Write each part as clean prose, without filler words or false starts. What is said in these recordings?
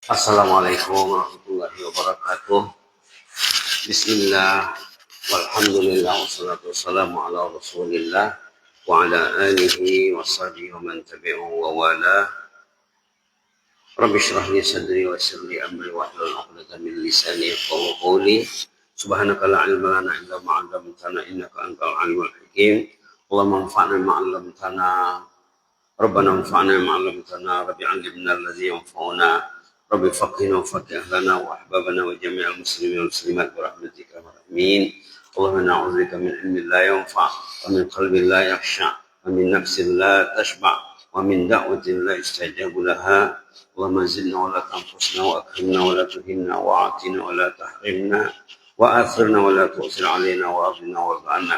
Assalamualaikum warahmatullahi wabarakatuh. Bismillah, walhamdulillah, wassalatu wassalamu ala rasulillah wa ala alihi wa sahbihi wa man tabi'ahu wa wala. Rabbi syrah li sadri wa yassir li amri wa hlul 'uqdatam min lisani yafqahu qawli. Subhanaka la ilma lana illa ma 'allamtana innaka antal alimul hakim. Allahumma anfa'na ma 'allamtana. Rabbana anfa'na ma 'allamtana, Rabbi 'allimna allazi yanfa'una. Rabbi faqihna wa faqih ahlana wa ahbabana wa jami'al muslimin wal muslimat bi rahmatika ya arhamin. Allahumma na'udzubika min ilmin la yanfa' wa min qalbin la yakhsha wa min nafsin la tashba' wa min da'watin la yustajabu laha. Allahumma zidna wa la tanqusna wa akrimna wa la tuhinna wa atina wa la tahrimna wa athirna wa la tu'sir alaina wa aghna wa arda'na.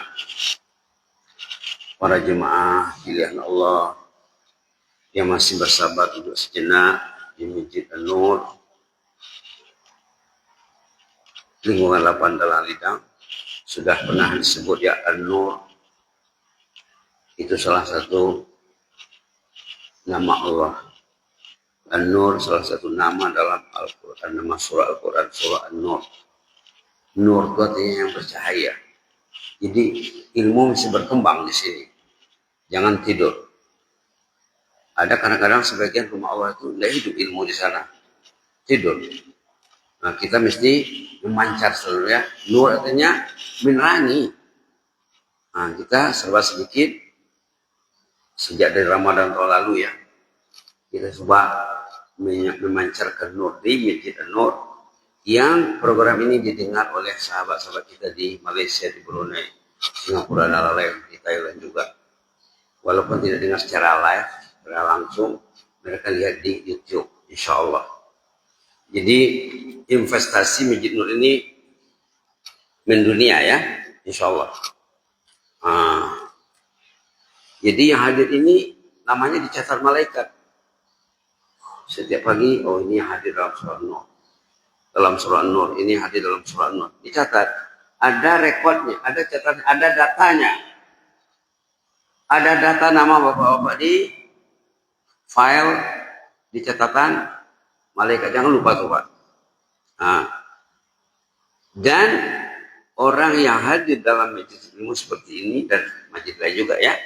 Para jemaah pilihan Allah yang masih bersabar duduk sejenak di Masjid An-Nur, lingkungan Lapan Dalang Lidang, sudah pernah disebut ya An-Nur. Itu salah satu nama Allah. An-Nur salah satu nama dalam Al-Quran, nama surah Al-Quran, surah An-Nur. Nur itu artinya yang bercahaya. Jadi ilmu masih berkembang di sini. Jangan tidur. Ada kadang-kadang sebagian rumah Allah itu tidak hidup ilmu di sana. Tidur. Nah, kita mesti memancar selalu ya. Nur artinya menerangi. Nah, kita serba sedikit. Sejak dari Ramadan tahun lalu ya. Kita coba memancarkan nur di Masjid An-Nur. Yang program ini didengar oleh sahabat-sahabat kita di Malaysia, di Brunei, Singapura, dan lain di Thailand juga. Walaupun tidak dengar secara live, langsung mereka lihat di YouTube, insya Allah. Jadi investasi Masjid Nur ini mendunia ya, insya Allah. Jadi yang hadir ini namanya dicatat malaikat. Setiap pagi, oh ini hadir dalam surah Nur. Dalam surah Nur, ini hadir dalam surah Nur. Dicatat, ada rekodnya, ada catatan, ada datanya. Ada data nama bapak-bapak di file di catatan malaikat, jangan lupa tuh Pak. Nah, dan orang yang hadir dalam majelis ilmu seperti ini dan majelis lain juga ya,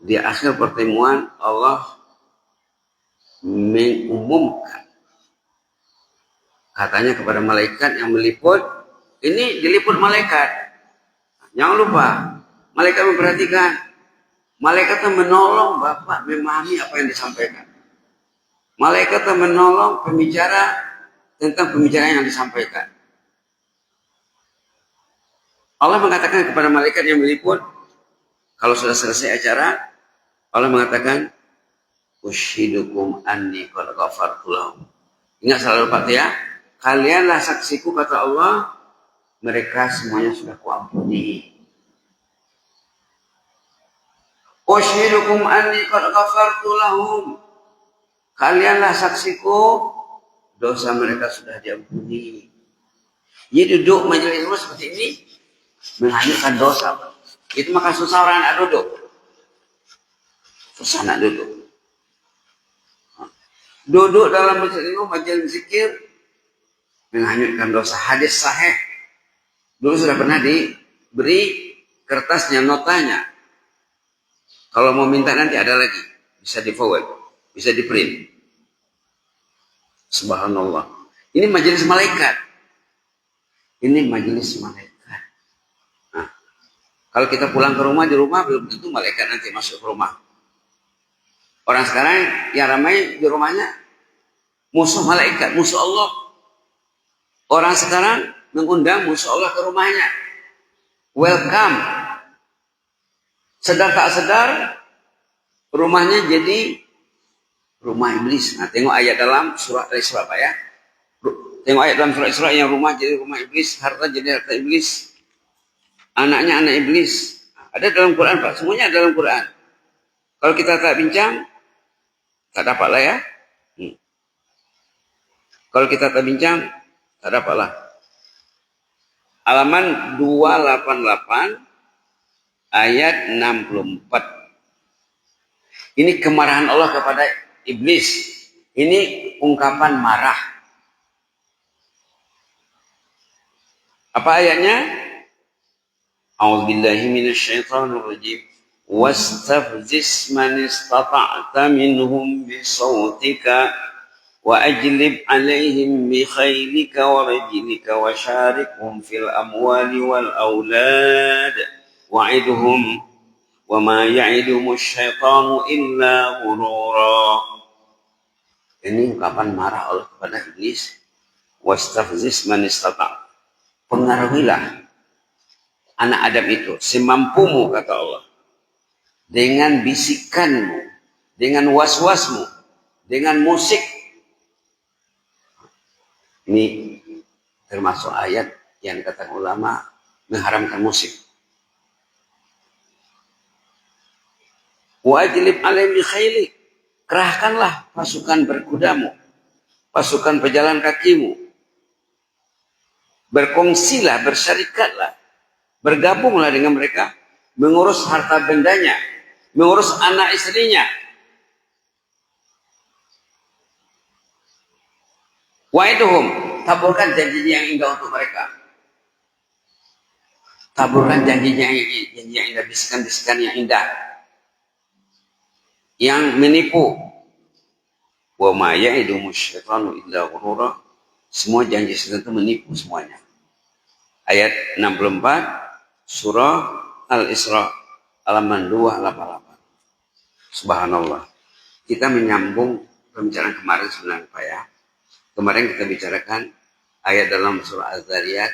di akhir pertemuan Allah mengumumkan katanya kepada malaikat yang meliput, ini diliput malaikat. Jangan lupa, malaikat memperhatikan. Malaikat menolong Bapak memahami apa yang disampaikan. Malaikat menolong pembicara tentang pembicaraan yang disampaikan. Allah mengatakan kepada malaikat yang meliput, kalau sudah selesai acara, Allah mengatakan, "Ushidukum anni qad ghafartu lahum." Ingat selalu Pak ya, kalianlah saksiku kata Allah, mereka semuanya sudah kuampuni. Ushidukum anni qad ghafartu lahum. Kalianlah saksiku, dosa mereka sudah diampuni. Jadi duduk majelis ilmu seperti ini menghanyutkan dosa. Itu maka susah orang nak duduk. Susah nak duduk. Duduk dalam majelis ilmu, majelis zikir menghanyutkan dosa. Hadis sahih. Dulu sudah pernah diberi kertasnya, notanya. Kalau mau minta nanti ada lagi, bisa di forward, bisa di print. Subhanallah. Ini majelis malaikat. Ini majelis malaikat. Nah, kalau kita pulang ke rumah, di rumah belum tentu malaikat nanti masuk ke rumah. Orang sekarang yang ramai di rumahnya musuh malaikat, musuh Allah. Orang sekarang mengundang musuh Allah ke rumahnya. Welcome. Sedar tak sedar, rumahnya jadi rumah iblis. Nah, tengok ayat dalam surah Al-Isra Pak ya. Tengok ayat dalam surah Al-Isra yang rumah jadi rumah iblis, harta jadi harta iblis, anaknya anak iblis. Ada dalam Quran Pak, semuanya ada dalam Quran. Kalau kita tak bincang, tak dapat lah ya. Kalau kita tak bincang, tak dapat lah. Halaman 288 ayat 64. Ini kemarahan Allah kepada iblis. Ini ungkapan marah. Apa ayatnya? A'udzubillahi minasyaitonir rajim. Wastafzis man istata'ta minhum bisautika wa ajlib 'alaihim bi khaylika wa rajlika wa syarikhum fil amwali wal aulad wa'idhum wa ma ya'iduhumus syaitanu illa ghurura. Ini ungkapan marah Allah kepada iblis. Wastafzis man istata'. Pengaruhilah anak Adam itu semampumu, kata Allah, dengan bisikanmu, dengan was-wasmu, dengan musik. Ini termasuk ayat yang kata ulama mengharamkan musik. Wajlib alaihim bi khailik. Kerahkanlah pasukan berkudamu, pasukan pejalan kakimu. Berkongsilah, bersyarikatlah, bergabunglah dengan mereka, mengurus harta bendanya, mengurus anak istrinya. Wa'iduhum, taburkan janjinya yang indah untuk mereka. Taburkan janjinya yang indah, bisikan-bisikan yang indah, yang menipu. Wa ma ya'iduhumus syaitanu illa ghurura. Semua janji setan itu menipu semuanya. Ayat 64 surah Al-Isra halaman 288. Subhanallah. Kita menyambung pembicaraan kemarin sebenarnya Pak ya. Kemarin kita bicarakan ayat dalam surah Az-Zariyat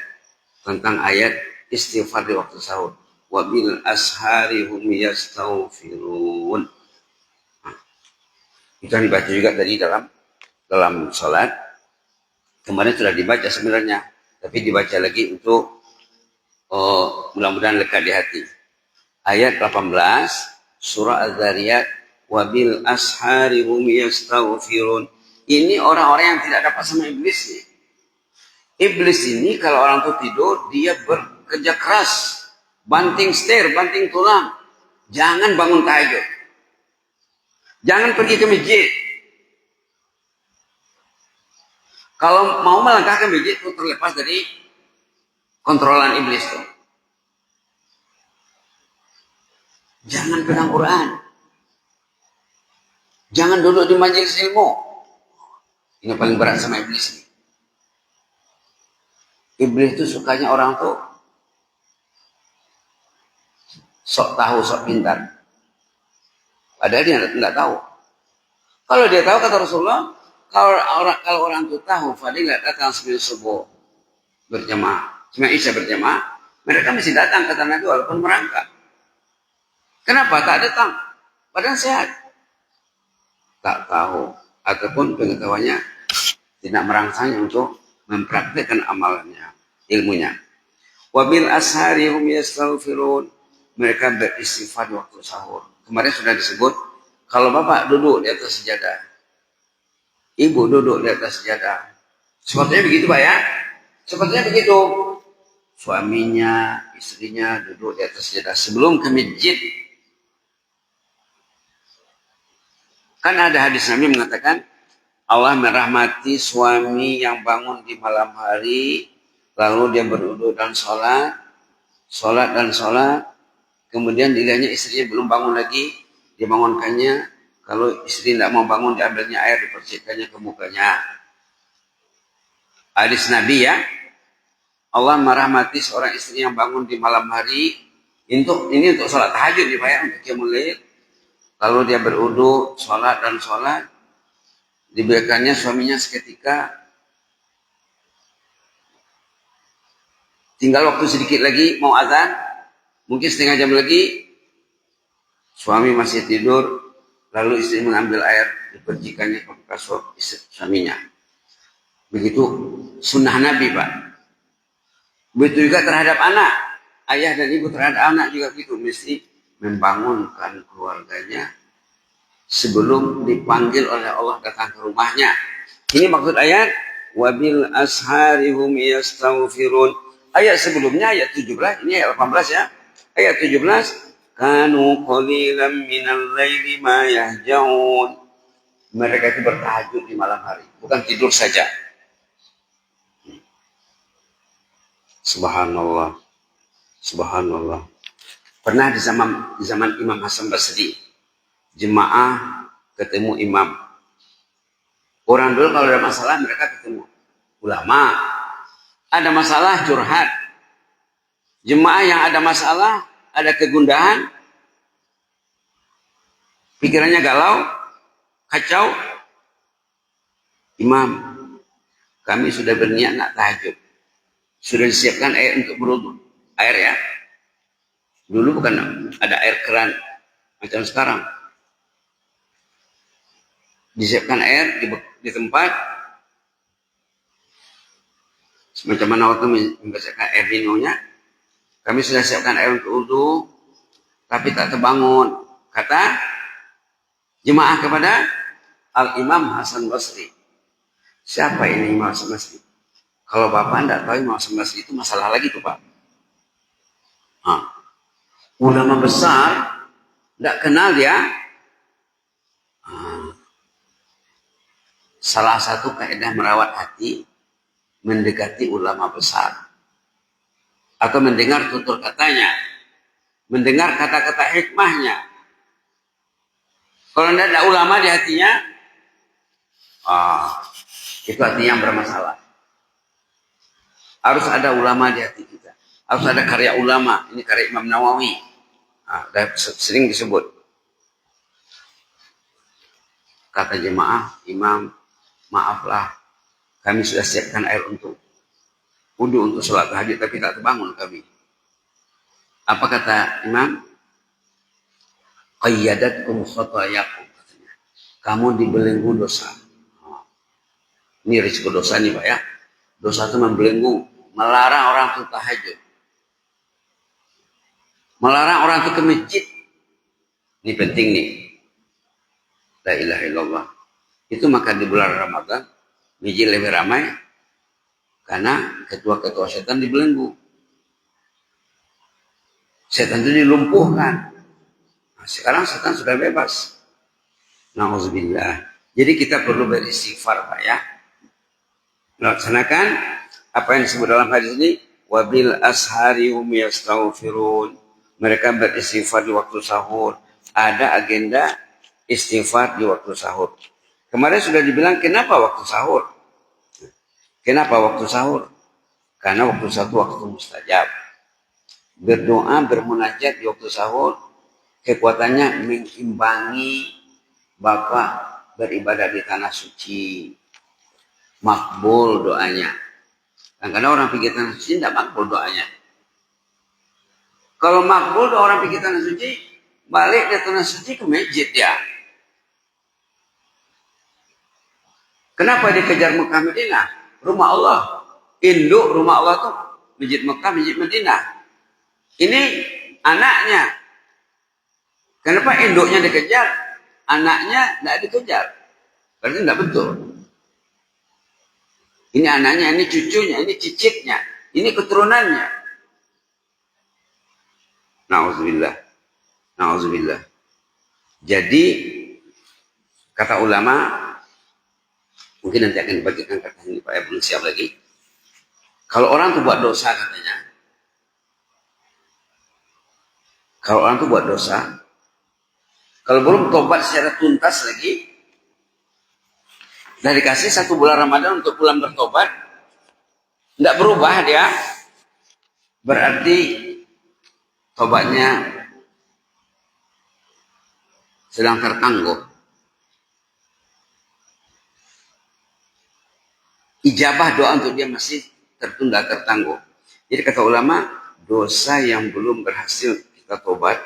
tentang ayat istighfar di waktu sahur. Wa bil ashari hum yastaghfirun. Itu yang dibaca juga tadi dalam salat. Kemarin sudah dibaca sebenarnya, tapi dibaca lagi untuk mudah-mudahan lekat di hati. Ayat 18 surah Az-Zariyat, wabil ashari hum yastaghfirun. Ini orang-orang yang tidak dapat sama iblis nih. Iblis ini kalau orang itu tidur, dia bekerja keras, banting setir, banting tulang. Jangan bangun tahajud. Jangan pergi ke masjid. Kalau mau melangkah ke masjid itu terlepas dari kontrolan iblis tuh. Jangan pegang Quran. Jangan duduk di majelis ilmu. Ini paling berat sama iblis nih. Iblis itu sukanya orang tuh sok tahu, sok pintar. Padahal dia tidak tahu. Kalau dia tahu, kata Rasulullah, kalau orang itu tahu fadilah datang sebelum subuh berjamaah, sebelum isya berjamaah, mereka mesti datang kata Nabi walaupun merangkak. Kenapa tak datang? Padahal sehat. Tak tahu ataupun pengetahuannya tidak merangsangnya untuk mempraktikkan amalannya, ilmunya. Wabil ashari hum yastaghfirun. Mereka beristighfar di waktu sahur. Kemarin sudah disebut kalau bapak duduk di atas sejadah, ibu duduk di atas sejadah. Sepatutnya begitu Pak ya. Sepatutnya begitu. Suaminya, istrinya duduk di atas sejadah sebelum ke masjid. Kan ada hadis Nabi mengatakan Allah merahmati suami yang bangun di malam hari lalu dia berwudu dan sholat dan sholat, kemudian dilihatnya istrinya belum bangun lagi, dibangunkannya. Kalau istri tidak mau bangun, diambilnya air, dipercikkannya ke mukanya. Hadis Nabi ya. Allah merahmati seorang istri yang bangun di malam hari. Ini untuk sholat tahajud nih Pak ya, untuk qiyamul lail. Lalu dia berwudu, sholat dan sholat. Diberikannya suaminya seketika. Tinggal waktu sedikit lagi mau azan. Mungkin setengah jam lagi. Suami masih tidur. Lalu istri mengambil air, dipercikannya ke kasur suaminya. Begitu sunnah Nabi Pak. Begitu juga terhadap anak. Ayah dan ibu terhadap anak juga begitu. Mesti membangunkan keluarganya sebelum dipanggil oleh Allah datang ke rumahnya. Ini maksud ayat. Wabil asharihum yastaghfirun. Ayat sebelumnya, ayat 17. Ini ayat 18 ya. Ayat 17. Kanu qalilan minal laili ma yahjaun. mereka itu bertahajud di malam hari, bukan tidur saja. Subhanallah, subhanallah. Pernah di zaman Imam Hasan Basri, jemaah ketemu imam. Orang dulu kalau ada masalah mereka ketemu ulama. Ada masalah curhat. Jemaah yang ada masalah, ada kegundahan, pikirannya galau, kacau. Imam, kami sudah berniat nak tahajud. Sudah disiapkan air untuk berwudu. Air ya. Dulu bukan ada air keran macam sekarang. Disiapkan air di tempat. Semacam mana waktu membacakan air minumnya. Kami sudah siapkan air untuk wudu, tapi tak terbangun. Kata jemaah kepada Al-Imam Hasan Basri. Siapa ini Imam Hasan Basri? Kalau Bapak tidak tahu Imam Hasan Basri itu masalah lagi tuh Pak. Ulama besar, tidak kenal dia. Salah satu kaidah merawat hati, mendekati ulama besar. Atau mendengar tutur katanya. Mendengar kata-kata hikmahnya. Kalau tidak ada ulama di hatinya, itu hatinya bermasalah. Harus ada ulama di hati kita. Harus ada karya ulama. Ini karya Imam Nawawi. Sering disebut. Kata jemaah, Imam, maaflah. Kami sudah siapkan air untuk wudu untuk sholat tahajud, tapi tak terbangun kami. Apa kata Imam? Qayyadatkum khotayakum, katanya. Kamu dibelenggu dosa. Ini risiko dosa nih Pak ya. Dosa itu membelenggu, melarang orang itu tahajud. Melarang orang itu ke masjid. Ini penting nih. La ilaha illallah. Itu maka di bulan Ramadan, masjid lebih ramai. Karena ketua-ketua setan dibelenggu. Setan itu dilumpuhkan. Nah, sekarang setan sudah bebas. Nauzubillah. Jadi kita perlu beristighfar Pak ya. Melaksanakan apa yang disebut dalam hadis ini. Wabil ashari hum yastaghfirun. Mereka beristighfar di waktu sahur. Ada agenda istighfar di waktu sahur. Kemarin sudah dibilang kenapa waktu sahur? Kenapa waktu sahur? Karena waktu sahur waktu mustajab. Berdoa, bermunajat di waktu sahur, kekuatannya mengimbangi Bapak beribadah di tanah suci. Makbul doanya. Kadang-kadang orang pikir tanah suci tidak makbul doanya. Kalau makbul doa orang pikir tanah suci, balik ke tanah suci ke masjid ya. Kenapa dikejar Mekah Madinah? Rumah Allah. Induk rumah Allah itu masjid Mekah, masjid Madinah. Ini anaknya. Kenapa induknya dikejar? Anaknya tidak dikejar. Berarti tidak betul. Ini anaknya, ini cucunya, ini cicitnya, ini keturunannya. Nauzubillah. Nauzubillah. Jadi, kata ulama, mungkin nanti akan dibagikan kata ini Pak ya, belum siap lagi. Kalau orang itu buat dosa katanya. Kalau orang itu buat dosa. Kalau belum tobat secara tuntas lagi. Dan dikasih 1 bulan Ramadan untuk pulang bertobat. Tidak berubah dia. Berarti tobatnya sedang tertangguh. Ijabah doa untuk dia masih tertunda, tertangguh. Jadi kata ulama, dosa yang belum berhasil kita tobat,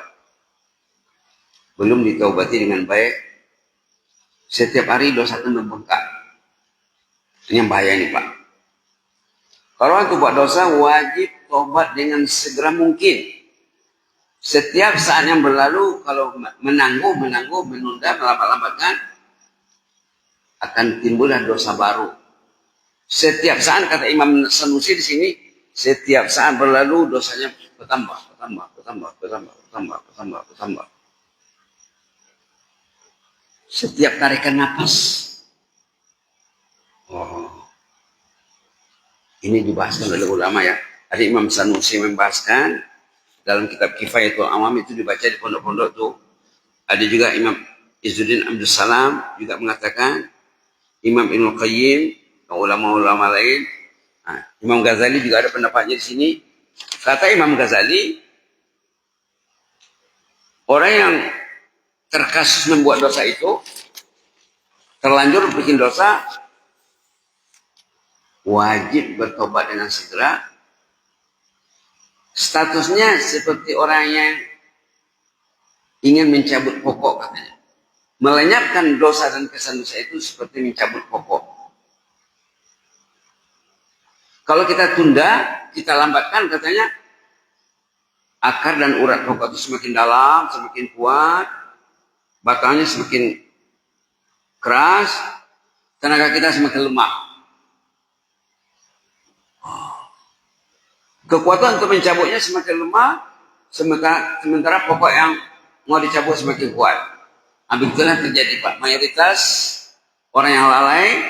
belum ditaubati dengan baik, setiap hari dosa itu membengkak. Ini yang bahaya nih Pak. Kalau orang itu buat dosa, wajib tobat dengan segera mungkin. Setiap saat yang berlalu, kalau menangguh, menunda, melambat-lambatkan, akan timbullah dosa baru. Setiap saat kata Imam Sanusi di sini, setiap saat berlalu dosanya bertambah. setiap tarikan napas. Oh, ini dibahaskan oleh ulama ya. Ada Imam Sanusi membahaskan dalam kitab Kifayatul Awam, itu dibaca di pondok-pondok tuh. Ada juga Imam Izzuddin Abdul Salam juga mengatakan, Imam Ibnu Qayyim, ulama-ulama lain. Nah, Imam Ghazali juga ada pendapatnya di sini. Kata Imam Ghazali, orang yang terkasus membuat dosa itu, terlanjur bikin dosa, wajib bertobat dengan segera. Statusnya seperti orang yang ingin mencabut pokok katanya. Melenyapkan dosa dan kesan dosa itu seperti mencabut pokok. Kalau kita tunda, kita lambatkan katanya, akar dan urat pokok itu semakin dalam, semakin kuat, batangnya semakin keras, tenaga kita semakin lemah. Kekuatan untuk mencabutnya semakin lemah, sementara pokok yang mau dicabut semakin kuat. Begitulah terjadi Pak. Mayoritas orang yang lalai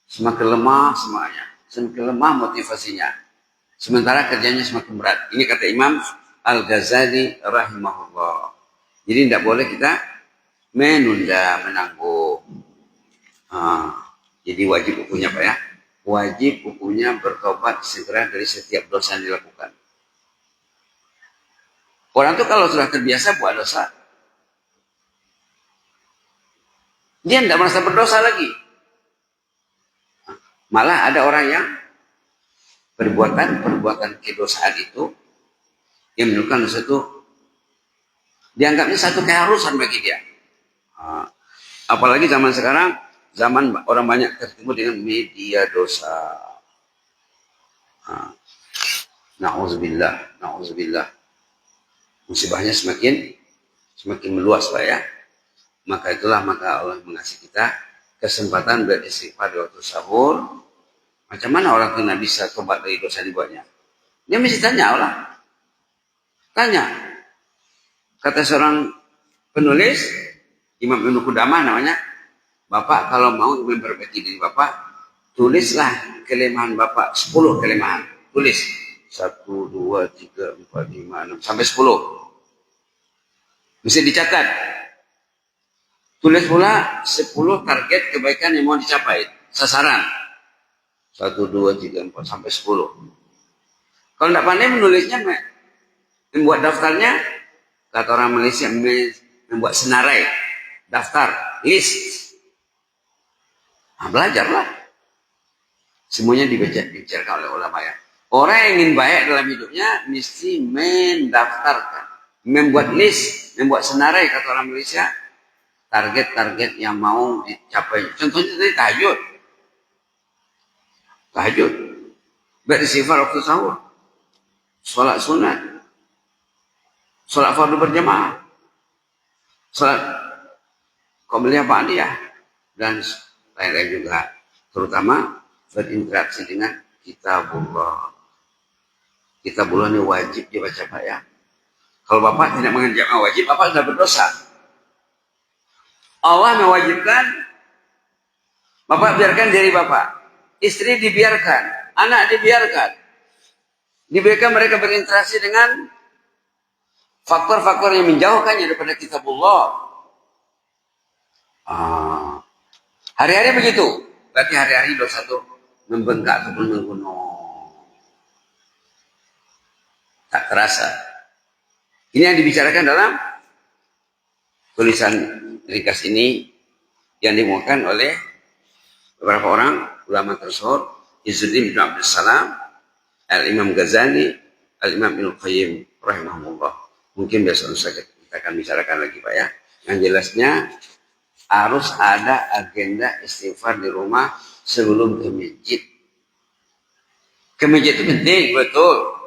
semakin lemah semuanya, semakin lemah motivasinya. Sementara kerjanya semakin berat. Ini kata Imam Al-Ghazali rahimahullah. Jadi tidak boleh kita menunda, menangguh. Jadi wajib hukumnya Pak ya. Wajib hukumnya bertobat segera dari setiap dosa yang dilakukan. Orang tuh kalau sudah terbiasa buat dosa, dia tidak merasa berdosa lagi. Malah ada orang yang perbuatan kedosaan itu yang menunjukkan dosa itu dianggapnya satu keharusan bagi dia. Apalagi zaman sekarang, zaman orang banyak tertipu dengan media dosa. Na'udzubillah, na'udzubillah. Musibahnya semakin meluas Pak ya. Maka Allah mengasih kita kesempatan beristighfar di waktu sahur. Macam mana orang itu bisa tobat dari dosa dibuatnya? Dia mesti tanya Allah. Tanya. Kata seorang penulis, Imam Ibnu Qudamah namanya, Bapak kalau mau memperbaiki diri Bapak, tulislah kelemahan Bapak, 10 kelemahan. Tulis. 1, 2, 3, 4, 5, 6, sampai 10. Mesti dicatat. Tulis pula 10 target kebaikan yang mau dicapai. Sasaran. 1, 2, 3, 4, sampai 10. Kalau tidak pandai menulisnya, membuat daftarnya, kata orang Malaysia, membuat senarai. Daftar, list. Belajarlah. Semuanya dibicarakan oleh ulama ya. Orang yang ingin baik dalam hidupnya, mesti mendaftarkan. Membuat list, membuat senarai, kata orang Malaysia. Target-target yang mau dicapai. Contohnya tadi tahajud. Tahajud. Beristighfar waktu sahur. Sholat sunat. Sholat fardu berjamaah. Sholat qabliyah ba'diyah. Dan lain-lain juga. Terutama berinteraksi dengan kitabullah. Kitabullah ini wajib dibaca Pak ya. Kalau Bapak tidak mengerjakan wajib, Bapak sudah berdosa. Allah mewajibkan, Bapak biarkan diri Bapak, istri dibiarkan, anak dibiarkan, dibiarkan mereka berinteraksi dengan faktor-faktor yang menjauhkannya daripada kitabullah. Hari-hari begitu, berarti hari-hari dosa itu membengkak ataupun menggunung, tak terasa. Ini yang dibicarakan dalam tulisan ringkas ini yang dimuatkan oleh beberapa orang ulama tersebut, Izzuddin bin Abdul Salam, Al-Imam Ghazali, Al-Imam Ibnu Qayyim rahimahullah. Mungkin besok kita akan bicarakan lagi Pak ya. Yang jelasnya harus ada agenda istighfar di rumah sebelum ke masjid. Ke masjid itu penting, betul.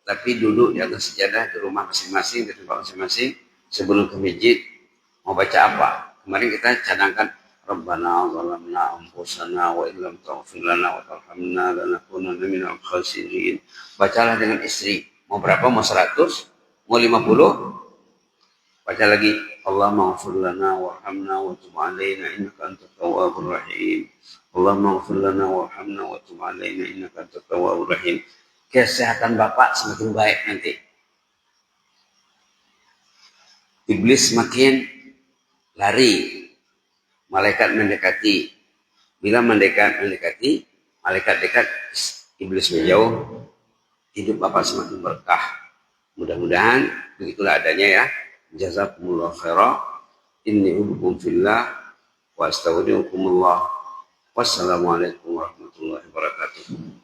Tapi duduk di atas sejadah di rumah masing-masing, di tempat masing-masing, sebelum ke masjid, mau baca apa? Kemarin kita cadangkan, Rabbana zalamna anfusana wa illam taghfir lana wa tarhamna lanakunanna minal khasirin. Bacalah dengan istri. Mau berapa? Mau 100? Mau 50? Baca lagi. Allahumma ighfir lana warhamna wa tub alaina innaka antat tawwabur rahim. Allahumma ighfir lana warhamna wa tub alaina innaka antat tawwabur rahim. Kesehatan Bapak semakin baik nanti. Iblis makin lari. Malaikat mendekati. Bila mendekati, malaikat dekat, iblis menjauh. Hidup Bapak semakin berkah. Mudah-mudahan begitulah adanya ya. Jazakumullah khairah. Inni uhibbukum fillah wa astaudiukumullah. Wassalamualaikum warahmatullahi wabarakatuh.